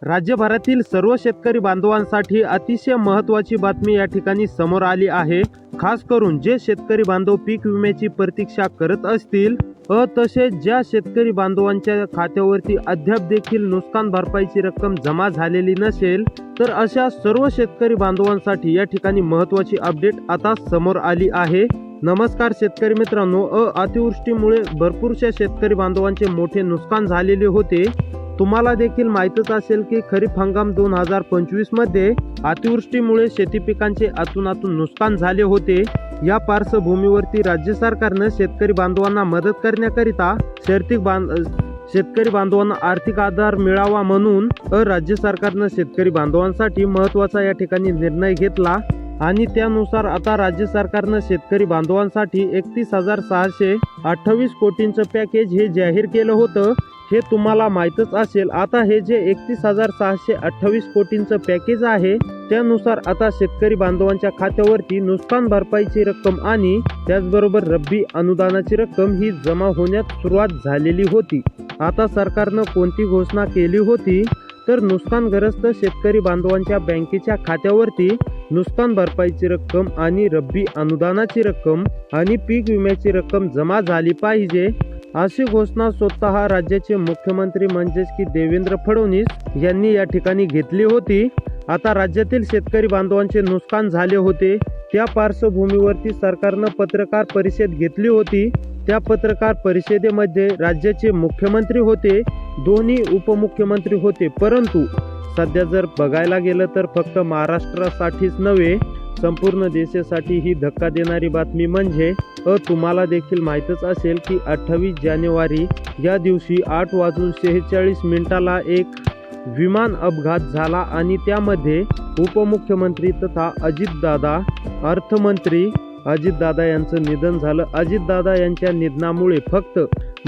राज्यभरातील सर्व शेतकरी बांधवांसाठी अतिशय महत्त्वाची बातमी या ठिकाणी समोर आली आहे। खास करून जे शेतकरी बांधव पीक विम्याची प्रतीक्षा करत असतील तसेच ज्या शेतकरी बांधवांच्या खात्यावरती अद्याप देखील नुकसान भरपाईची रक्कम जमा झालेली नसेल, तर अशा सर्व शेतकरी बांधवांसाठी या ठिकाणी महत्त्वाची अपडेट आता समोर आली आहे। नमस्कार शेतकरी मित्रांनो, अतिवृष्टीमुळे भरपूरशा शेतकरी बांधवांचे मोठे नुकसान झालेले होते। तुम्हाला देखील माहीतच असेल की खरीप हंगाम 2025 मध्ये अतिवृष्टीमुळे शेती पिकांचे आतून नुकसान झाले होते। या पार्श्वभूमीवरती राज्य सरकारने शेतकरी बांधवांना मदत करण्याकरिता शेतकरी बांधवांना आर्थिक आधार मिळावा म्हणून राज्य सरकारने शेतकरी बांधवांसाठी महत्त्वाचा या ठिकाणी निर्णय घेतला आणि त्यानुसार आता राज्य सरकारने शेतकरी बांधवांसाठी 31,628 कोटींचं पॅकेज हे जाहीर केलं होतं। हे तुम्हाला माहीतच असेल। आता हे जे 31,628 कोटींचं पॅकेज आहे त्यानुसार आता शेतकरी बांधवांच्या खात्यावरती नुकसान भरपाईची रक्कम आणि त्याचबरोबर रब्बी अनुदानाची रक्कम ही जमा होण्यास सुरुवात झालेली होती। आता सरकारनं कोणती घोषणा केली होती तर नुकसानग्रस्त शेतकरी बांधवांच्या बँकेच्या खात्यावरती नुकसान भरपाईची रक्कम आणि रब्बी अनुदानाची रक्कम आणि पीक विम्याची रक्कम जमा झाली पाहिजे, अशी घोषणा स्वतः राज्याचे मुख्यमंत्री म्हणजेच की देवेंद्र फडणवीस यांनी या ठिकाणी घेतली होती। आता राज्यातील शेतकरी बांधवांचे नुकसान झाले होते, त्या पार्श्वभूमीवरती सरकारनं पत्रकार परिषद घेतली होती। त्या पत्रकार परिषदेमध्ये राज्याचे मुख्यमंत्री होते, दोन्ही उपमुख्यमंत्री होते, परंतु सध्या जर बघायला गेलं तर फक्त महाराष्ट्रासाठीच नव्हे संपूर्ण देशासाठी ही धक्का देणारी बातमी म्हणजे तुम्हाला देखील माहीतच असेल की 28 जानेवारी या दिवशी 8:46 एक विमान अपघात झाला आणि त्यामध्ये उपमुख्यमंत्री तथा अजितदादा अर्थमंत्री अजितदादा यांचं निधन झालं। अजितदादा यांच्या निधनामुळे फक्त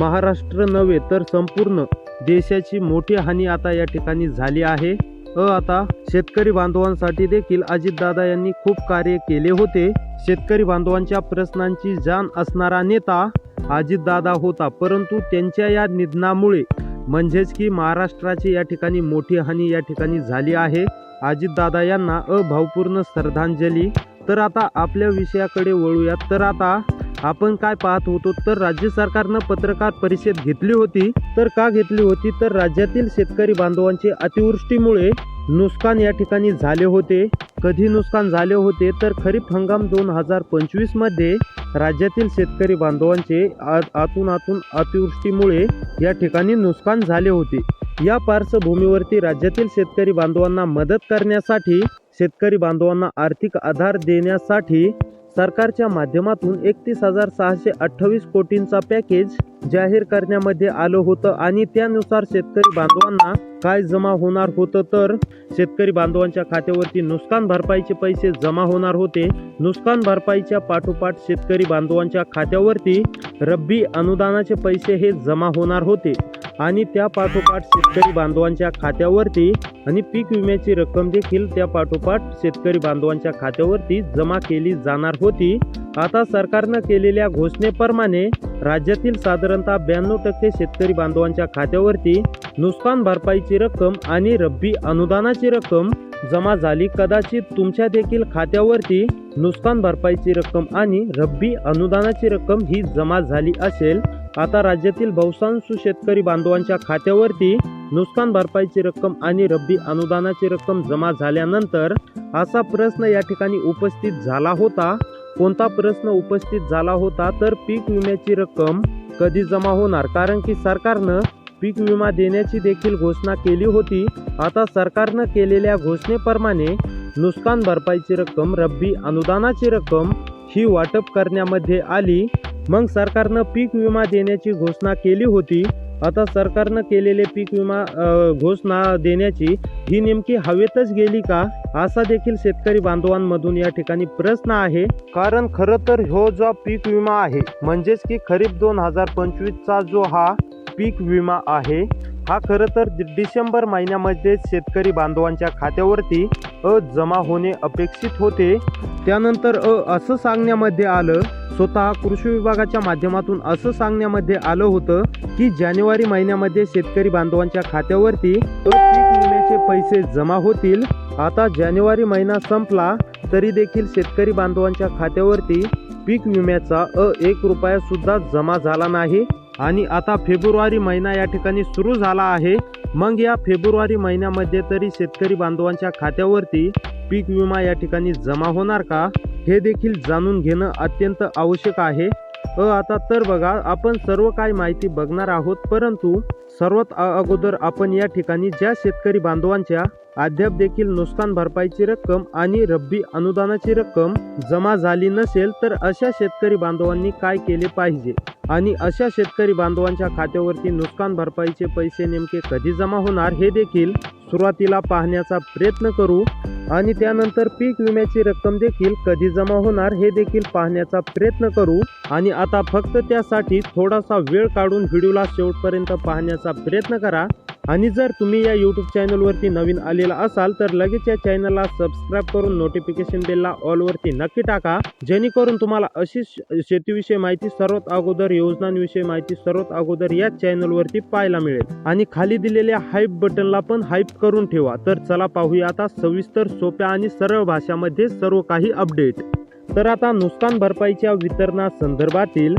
महाराष्ट्र नव्हे तर संपूर्ण देशाची मोठी हानी आता या ठिकाणी झाली आहे। आता शेतकरी बांधवांसाठी देखील अजितदादा यांनी खूप कार्य केले होते। शेतकरी बांधवांच्या प्रश्नांची जाण असणारा नेता अजितदादा होता, परंतु त्यांच्या या निधनामुळे म्हणजेच की महाराष्ट्राची या ठिकाणी मोठी हानी या ठिकाणी झाली आहे। अजितदादा यांना भावपूर्ण श्रद्धांजली। तर आता आपल्या विषयाकडे वळूयात। तर आता आपण काय पाहत होतो तर राज्य सरकारनं पत्रकार परिषद घेतली होती। तर का घेतली होती तर राज्यातील शेतकरी बांधवांचे अतिवृष्टीमुळे नुकसान या ठिकाणी झाले होते। कधी नुकसान झाले होते तर खरीप हंगाम 2025 मध्ये राज्यातील शेतकरी बांधवांचे आतून अतिवृष्टीमुळे या ठिकाणी नुकसान झाले होते। या पार्श्वभूमीवरती राज्यातील शेतकरी बांधवांना मदत करण्यासाठी, शेतकरी बांधवांना आर्थिक आधार देण्यासाठी सरकारच्या माध्यमातून 31,628 कोटींचा पॅकेज जाहीर करण्यामध्ये आलं होतं आणि त्यानुसार शेतकरी बांधवांना काय जमा होणार होतं तर शेतकरी बांधवांच्या खात्यावरती नुकसान भरपाईचे पैसे जमा होणार होते। नुकसान भरपाईच्या पाठोपाठ शेतकरी बांधवांच्या खात्यावरती रब्बी अनुदानाचे पैसे हे जमा होणार होते आणि त्या पाठोपाठ शेतकरी बांधवांच्या खात्यावरती आणि पीक विम्याची रक्कम देखील त्या पाठोपाठ शेतकरी बांधवांच्या खात्यावरती जमा केली जाणार होती। आता सरकारनं केलेल्या घोषणेप्रमाणे राज्यातील साधारणतः 92% शेतकरी बांधवांच्या खात्यावरती नुकसान भरपाईची रक्कम आणि रब्बी अनुदानाची रक्कम जमा झाली। कदाचित तुमच्या देखील खात्यावरती नुकसान भरपाईची रक्कम आणि रब्बी अनुदानाची रक्कम ही जमा झाली असेल। आता राज्यातील बहुतांश शेतकरी बांधवांच्या खात्यावरती नुकसान भरपाईची रक्कम आणि रब्बी अनुदानाची रक्कम जमा झाल्यानंतर असा प्रश्न या ठिकाणी उपस्थित झाला होता। कोणता प्रश्न उपस्थित झाला होता तर पीक विम्याची रक्कम कधी जमा होणार, कारण की सरकारनं पीक विमा देण्याची देखील घोषणा केली होती। आता सरकारनं केलेल्या घोषणेप्रमाणे नुकसान भरपाईची रक्कम, रब्बी अनुदानाची रक्कम ही वाटप करण्यामध्ये आली। मग सरकारनं पीक विमा देण्याची घोषणा केली होती। आता सरकारनं केलेले पीक विमा घोषणा देण्याची ही नेमकी हवेतच गेली का, असा देखील शेतकरी बांधवांमधून या ठिकाणी प्रश्न आहे। कारण खरं तर हो जो पीक विमा आहे म्हणजेच की खरीप 2025चा जो हा पीक विमा आहे हा खरं तर डिसेंबर महिन्यामध्ये शेतकरी बांधवांच्या खात्यावरती जमा होणे अपेक्षित होते। त्यानंतर असं सांगण्यामध्ये आलं, स्वतः कृषी विभागाच्या माध्यमातून असं सांगण्यामध्ये आलं होतं की जानेवारी महिन्यामध्ये शेतकरी बांधवांच्या खात्यावरती पीक विम्याची विम्याचे पैसे जमा होतील. आता जानेवारी महिना संपला तरी देखील शेतकरी बांधवांच्या खात्यावरती पीक विम्याचा 1 रुपया सुद्धा जमा झाला नाही आणि आता फेब्रुवारी महिना या ठिकाणी सुरू झाला आहे. मग या फेब्रुवारी महिन्यामध्ये तरी शेतकरी बांधवांच्या खात्यावरती पीक विमा या ठिकाणी जमा होणार का, हे देखील जाणून घेणं अत्यंत आवश्यक आहे. आता तर बघा, आपण सर्व काही माहिती बघणार आहोत, परंतु सर्वात अगोदर आपण या ठिकाणी ज्या शेतकरी बांधवांच्या अद्याप देखील नुकसान भरपाईची रक्कम आणि रब्बी अनुदानाची रक्कम जमा झाली नसेल तर अशा शेतकरी बांधवांनी काय केले पाहिजे आणि अशा शेतकरी बांधवांच्या खात्यावरती नुकसान भरपाईचे पैसे नेमके कधी जमा होणार हे देखील सुरुवातीला पाहण्याचा प्रयत्न करू आणि त्यानंतर पीक विम्याची रक्कम देखील कधी जमा होणार हे देखील पाहण्याचा प्रयत्न करू. आणि आता फक्त त्यासाठी थोडासा वेळ काढून व्हिडिओला शेवटपर्यंत पाहण्याचा प्रयत्न करा. आणि जर तुम्ही या यूट्यूब चॅनलवरती नवीन आलेला असाल तर लगेच या चॅनलला सबस्क्राईब करून नोटिफिकेशन बेलला ऑलवरती नक्की टाका, जेणेकरून तुम्हाला अशी शेतीविषयी माहिती सर्वात अगोदर, योजनांविषयी माहिती सर्वात अगोदर या चॅनलवरती पाहायला मिळेल. आणि खाली दिलेल्या हाईप बटनला पण हाईप करून ठेवा. तर चला पाहूया आता सविस्तर, सोप्या आणि सरळ भाषामध्ये सर्व काही अपडेट. तर आता नुकसान भरपाईच्या वितरणासंदर्भातील,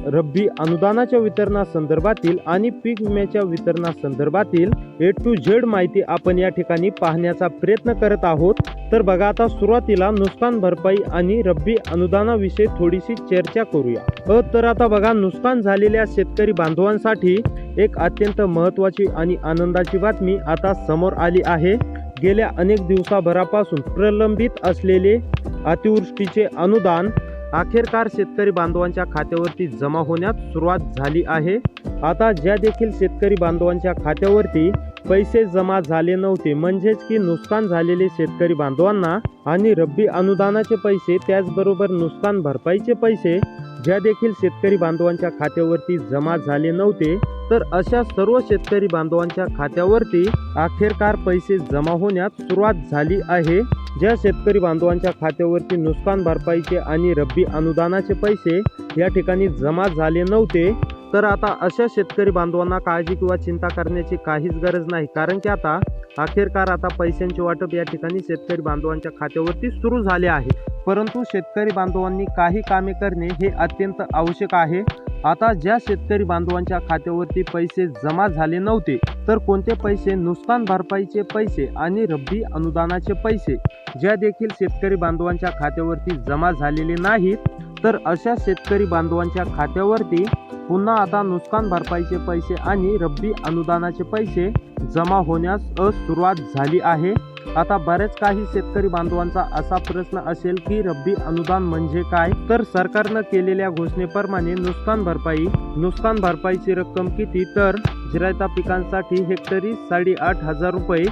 रब्बी अनुदानाच्या वितरणासंदर्भातील आणि पीक विम्याच्या वितरणासंदर्भातील A to Z माहिती आपण या ठिकाणी पाहण्याचा प्रयत्न करत आहोत. तर बघा, आता सुरुवातीला नुकसान भरपाई आणि रब्बी अनुदानाविषयी थोडीशी चर्चा करूया. तर आता बघा, नुकसान झालेल्या शेतकरी बांधवांसाठी एक अत्यंत महत्त्वाची आणि आनंदाची बातमी आता समोर आली आहे. गेल्या अनेक दिवसाभरापासून प्रलंबित असलेले अतिवृष्टीचे अनुदान अखेरकार शेतकरी बांधवांच्या खात्यावरती जमा होण्यास सुरुवात झाली आहे. आता ज्या देखील शेतकरी बांधवांच्या खात्यावरती पैसे जमा झाले नव्हते, म्हणजेच की नुकसान झालेले शेतकरी बांधवांना आणि रब्बी अनुदानाचे पैसे, त्याचबरोबर नुकसान भरपाईचे पैसे ज्या देखील शेतकरी बांधवांच्या खात्यावरती जमा झाले नव्हते, तर अशा सर्व शेतकरी बांधवांच्या खात्यावरती अखेरकार पैसे जमा होण्यास सुरुवात झाली आहे. ज्या शेतकरी बांधवांच्या खात्यावरती नुकसान भरपाईचे आणि रब्बी अनुदानाचे पैसे या ठिकाणी जमा झाले नव्हते, तर आता अशा शेतकरी बांधवांना काळजी किंवा चिंता करण्याची काहीच गरज नाही, कारण की आता अखेरकार आता पैशांचे वाटप या ठिकाणी शेतकरी बांधवांच्या खात्यावरती सुरू झाले आहे. परंतु शेतकरी बांधवांनी काही कामे करणे हे अत्यंत आवश्यक आहे. आता ज्या शेतकरी बांधवांच्या खात्यावरती पैसे जमा झाले नव्हते, तर कोणते पैसे, नुकसान भरपाईचे पैसे आणि रब्बी अनुदानाचे पैसे ज्या देखील शेतकरी बांधवांच्या खात्यावरती जमा झालेले नाहीत, तर अशा शेतकरी बांधवांच्या खात्यावरती पुन्हा आता नुकसान भरपाईचे पैसे आणि रब्बी अनुदानाचे पैसे जमा होण्यास सुरुवात झाली आहे. आता बरेच काही शेतकरी बांधवांचा असा प्रश्न असेल की रब्बी अनुदान म्हणजे काय, तर सरकारनं केलेल्या घोषणेप्रमाणे नुकसान भरपाईची रक्कम किती, तर जिरायता पिकांसाठी हेक्टरी 8,500 रुपये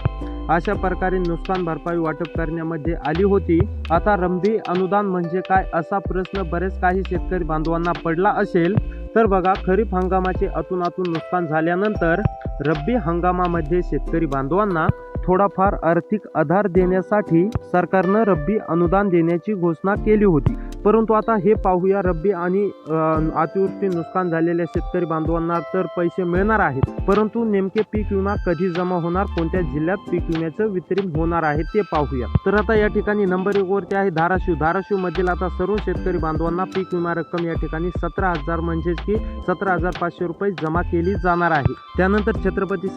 अशा प्रकारे नुकसान भरपाई वाटप करण्यामध्ये आली होती. आता रब्बी अनुदान म्हणजे काय असा प्रश्न बरेच काही शेतकरी बांधवांना पडला असेल. तर बघा, खरीप हंगामाचे अतून नुकसान झाल्यानंतर रब्बी हंगामामध्ये शेतकरी बांधवांना थोडाफार आर्थिक आधार देण्यासाठी सरकारनं रब्बी अनुदान देण्याची घोषणा केली होती. परंतु आता हे पाहूया, रब्बी आणि अतिवृष्टी नुकसान झालेल्या शेतकरी बांधवांना तर पैसे मिळणार आहेत, परंतु नेमके पीक विमा कधी जमा होणार, कोणत्या जिल्ह्यात पीक विम्याचं वितरण होणार आहे ते पाहूया. तर आता या ठिकाणी नंबर 1 वरती आहे धाराशिव मधील आता सर्व शेतकरी बांधवांना पीक विमा रक्कम या ठिकाणी 17,000 म्हणजेच की 17,500 रुपये जमा केली जाणार आहे. त्यानंतर छत्रपती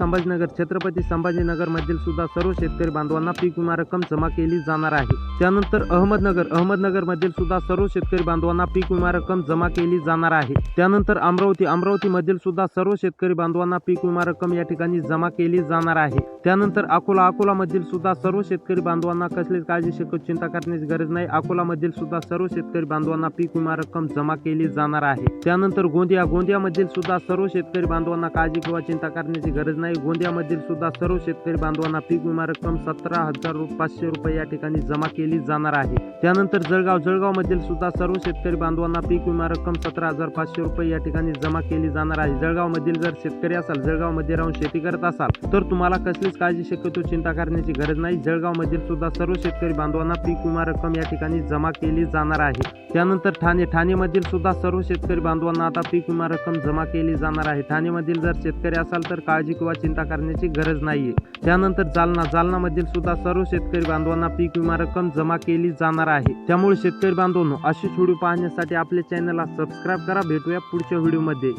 संभाजीनगर मधील सुद्धा सर्व शेतकरी बांधवांना पीक विमा रक्कम जमा केली जाणार आहे. त्यानंतर अहमदनगर मधील सुद्धा सर्व शेतकरी बांधवांना पीक विमा रक्कम जमा केली जाणार आहे. त्यानंतर अमरावती मधील सुद्धा सर्व शेतकरी बांधवांना पीक विमा रक्कम या ठिकाणी जमा केली जाणार आहे. त्यानंतर अकोला मधील सुद्धा सर्व शेतकरी बांधवांना कसलीच काळजी चिंता करण्याची गरज नाही. अकोला मधील सुद्धा सर्व शेतकरी बांधवांना पीक विमा रक्कम जमा केली जाणार आहे. त्यानंतर गोंदिया मधील सुद्धा सर्व शेतकरी बांधवांना काळजी किंवा चिंता करण्याची गरज नाही. गोंदिया मधील सुद्धा सर्व शेतकरी बांधवांना पीक विमा रक्कम 17,500 रुपये या ठिकाणी जमा केली जाणार आहे. त्यानंतर जळगाव मधील सुद्धा सर्व शेतकरी बांधवांना पीक विमा रक्कम 17,500 रुपये या ठिकाणी जमा केली जाणार आहे। जळगावमधील जर शेतकरी असाल, जळगावमध्ये राहून शेती करत असाल तर तुम्हाला कसलीच काळजी शक्यतो चिंता करण्याची गरज नाही। जळगावमधील सुद्धा सर्व शेतकरी बांधवांना पीक विमा रक्कम या ठिकाणी जमा केली जाणार आहे। त्यानंतर ठाणेमधील सुद्धा सर्व शेतकरी बांधवांना आता पीक विमा रक्कम जमा केली जाणार आहे। ठाणेमधील जर शेतकरी असाल तर काळजी किंवा चिंता करण्याची गरज नाहीये। त्यानंतर जालनामधील सुद्धा सर्व शेतकरी बांधवांना पीक विमा रक्कम जमा केली जाणार आहे। त्यामुळे शेतकरी बांधवांनो, अशी व्हिडिओ पाहण्यासाठी आपल्या चॅनलला सबस्क्राईब करा। भेटूया पुढच्या व्हिडिओमध्ये।